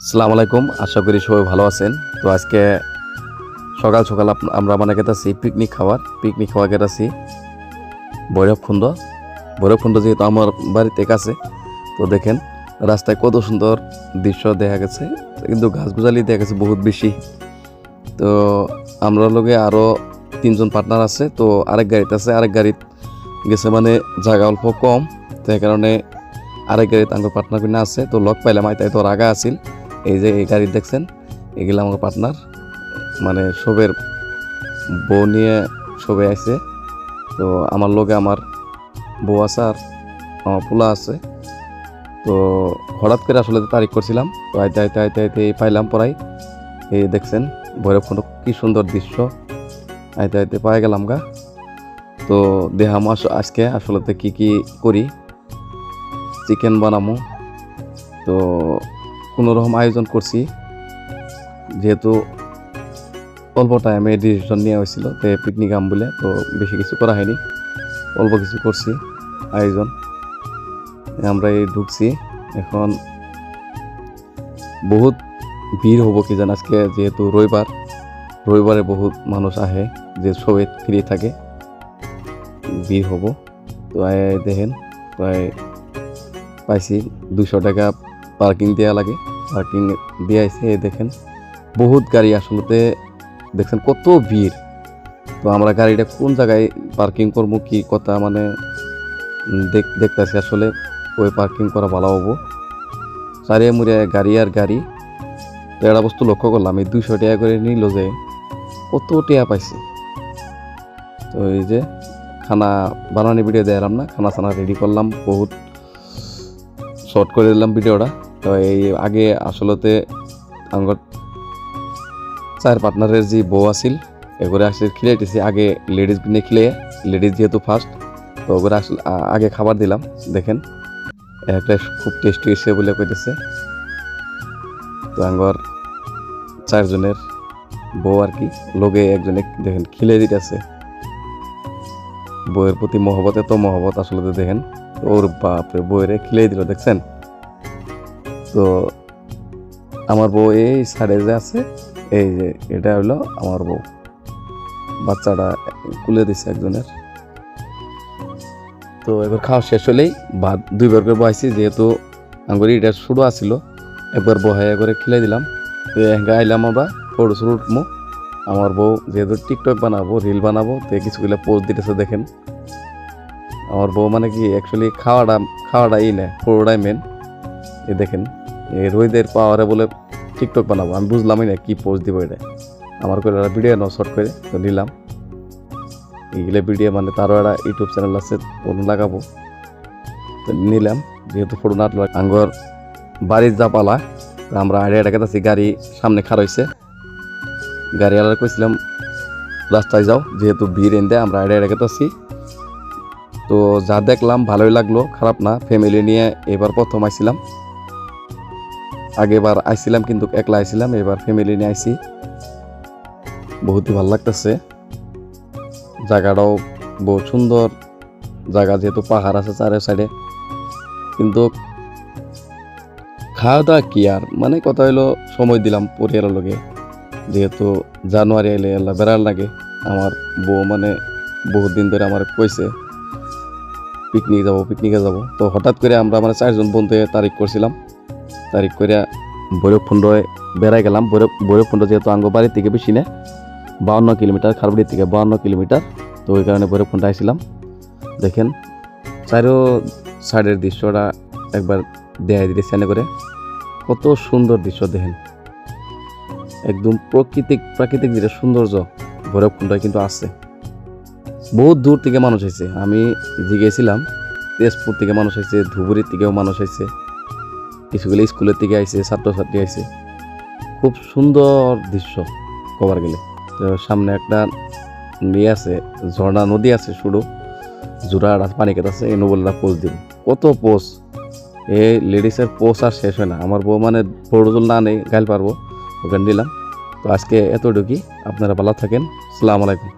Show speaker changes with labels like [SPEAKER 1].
[SPEAKER 1] আসসালামু আলাইকুম, আশা করি সবাই ভালো আছেন। তো আজকে সকাল সকাল আমরা গেতাছি পিকনিক খাওয়া গেতাছি ভৈরবকুণ্ড যেহেতু আমার বাড়িতে কাছে। তো দেখেন রাস্তায় কত সুন্দর দৃশ্য দেখা গেছে, কিন্তু গাছগুজালি দেখা গেছে বহুত বেশি। তো আমরা লগে আরও 3জন পার্টনার আছে। তো আরেক গাড়িত গেছে, মানে জায়গা অল্প কম, তো এই কারণে আরেক গাড়িতে আমার পার্টনার কিনা আছে। তো লগ পাইলাম, তাই তো আগা আছিল। এই যে এই গাড়ি দেখছেন, এগুলো আমার পার্টনার, মানে সবের বউ নিয়ে সবে আইছে। তো আমার লগে আমার বউ আছে আর আমার পোলা আছে। তো হঠাৎ করে আসলে তারিখ করছিলাম, তো আইতে আইতে আইতে আইতে পাইলাম পড়াই। এই দেখছেন ভৈরবকুণ্ড কি সুন্দর দৃশ্য, আইতে আইতে পাই গেলাম গা। তো দেহাম আজকে আসলে কি কি করি, চিকেন বানামো। তো কোনো রকম আয়োজন করছি, যেহেতু অল্প টাইমে ডিসিশন নেওয়া হয়েছিল তো পিকনিক আম বলে, তো বেশি কিছু করা হয়নি, অল্প কিছু করছি আয়োজন। আমরা এই ঢুকছি, এখন বহুত ভিড় হবো কি জান আজকে, যেহেতু রবিবারে বহুত মানুষ আহে, যে সবাই ফ্রি থাকে, ভিড় হবো। তো দেখেন প্রায় পাইছি 200 টাকা পার্কিং দেওয়া লাগে, পার্কিং দিয়ে আইসে। দেখেন বহুত গাড়ি, আসলে দেখছেন কত ভিড়। তো আমরা গাড়িটা কোন জায়গায় পার্কিং করবো কি কথা, মানে দেখতেছি আসলে ওই পার্কিং করা ভালো হবো। চারিয়ে মুড়িয়ে গাড়ি আর গাড়ি। তো একটা বস্তু লক্ষ্য করলাম, এই 200 টাকা করে নিল যে কত টাকা পাইছে। তো এই যে খানা বানানি ভিডিও দিলাম না, খানা ছানা রেডি করলাম, বহুত শর্ট করে দিলাম ভিডিওটা। তো এই আগে আসলতে আমার 4 পার্টনারের যে বউ আছিল, এগুলো আসলে খিলাইতেছি আগে, লেডিস নিয়ে খিলে, লেডিস যেহেতু ফার্স্ট, তো ওগুলো আসলে আগে খাবার দিলাম। দেখেন একটা খুব টেস্টি এসে বলে কইতেছে। তো আমার 4 জনের বউ আর কি, লোকে একজনে দেখেন খিলে দিতেছে। বউয়ের প্রতি মহব্বত, এত মহব্বত আসলে দেখেন, ওর বাপরে বউয়েরে খিলে দিল, দেখছেন। তো আমার বউ এই সাইডে যে আছে, এই যে এটা হলো আমার বউ, বাচ্চাটা কুলে দিচ্ছে একজনের। তো এবার খাওয়া শেষ হলেই ভাত 2বার করে বহাইছি, যেহেতু আঙ্গুরি এটা শুরু আসছিল, একবার বহাই করে খিলাই দিলাম। তো এঙ্গা আইলাম আমরা ফটো শুরু উঠবো। আমার বউ যেহেতু টিকটক বানাবো, রিল বানাবো, তো কিছুগুলো পোস্ট দিতেছে। দেখেন আমার বউ মানে কি অ্যাকচুয়ালি খাওয়াটাই না, পুরোটাই মেন। এ দেখেন এই রোহিতের পাওয়ারে বলে টিকটক বানাবো, আমি বুঝলামই না কি পোস্ট দিব। এটা আমার করে ভিডিও নাও শর্ট করে, তো নিলাম এইগুলো ভিডিও, মানে তারও একটা ইউটিউব চ্যানেল আছে, ফোন লাগাবো, তো নিলাম। যেহেতু ফটো না আঙ্গর বাড়ির যা পালা, তো আমরা আইডিয়াটা কেতাছি, গাড়ি সামনে খার হয়েছে, গাড়িওয়ালার কইছিলাম রাস্তায় যাও, যেহেতু ভিড় এনে আমরা আইডিয়াটা কেতাছি। তো যা দেখলাম ভালোই লাগলো, খারাপ না। ফ্যামিলি নিয়ে এবার প্রথম আইছিলাম, আগেবার আইছিলাম কিন্তু একলা আইছিলাম, এবার ফ্যামিলি নিয়ে আইছি। বহুতই ভালো লাগতেছে, জায়গাটাও বহুত সুন্দর জায়গা, যেহেতু পাহাড় আছে চারে সাইডে। কিন্তু খাওয়া দাওয়া কি আর, মানে কথা হইলো সময় দিলাম পরিবারের লগে, যেহেতু জানুয়ারি এলে এলা বেড়ার লাগে। আমার বউ মানে বহুত দিন ধরে আমার কইছে পিকনিকে যাব। তো হঠাৎ করে আমরা মানে 4 জন বন্ধু তারিখ করছিলাম, তারিখ করে ভৈরবকুণ্ডে বেড়াই গেলাম। ভৈরবকুণ্ড যেহেতু আঙ্গ বাড়ির থেকে বেশি না, 52 কিলোমিটার, খারবাড়ির থেকে 52 কিলোমিটার। তো ওই কারণে ভৈরবকুণ্ড আইছিলাম। দেখেন চারো সাইডের দৃশ্যটা একবার দেখাই দিতে চেনে করে, কত সুন্দর দৃশ্য দেখেন, একদম প্রাকৃতিক যেটা সৌন্দর্য ভৈরবকুণ্ডে কিন্তু আছে। বহুত দূর থেকে মানুষ হয়েছে, আমি জিগেছিলাম তেজপুর থেকে মানুষ হয়েছে, ধুবুরির থেকেও মানুষ হয়েছে, কিছুগুলো স্কুলের থেকে আইছে, ছাত্রছাত্রী আইছে। খুব সুন্দর দৃশ্য কবার গেলে। তো সামনে একটা নিয়ে আছে, ঝর্ণা নদী আছে, শুরু জোড়ার পানি কেটে আছে, এই নবলটা পোস্ট দিব, কত পোস্ট, এই লেডিসের পোস্ট আর শেষ হয় না। আমার বউ মানে ফটোজল না নেই গাইল পারবো, ওখানে নিলাম। তো আজকে এতটুকুই, আপনারা ভালো থাকেন, আসসালামু আলাইকুম।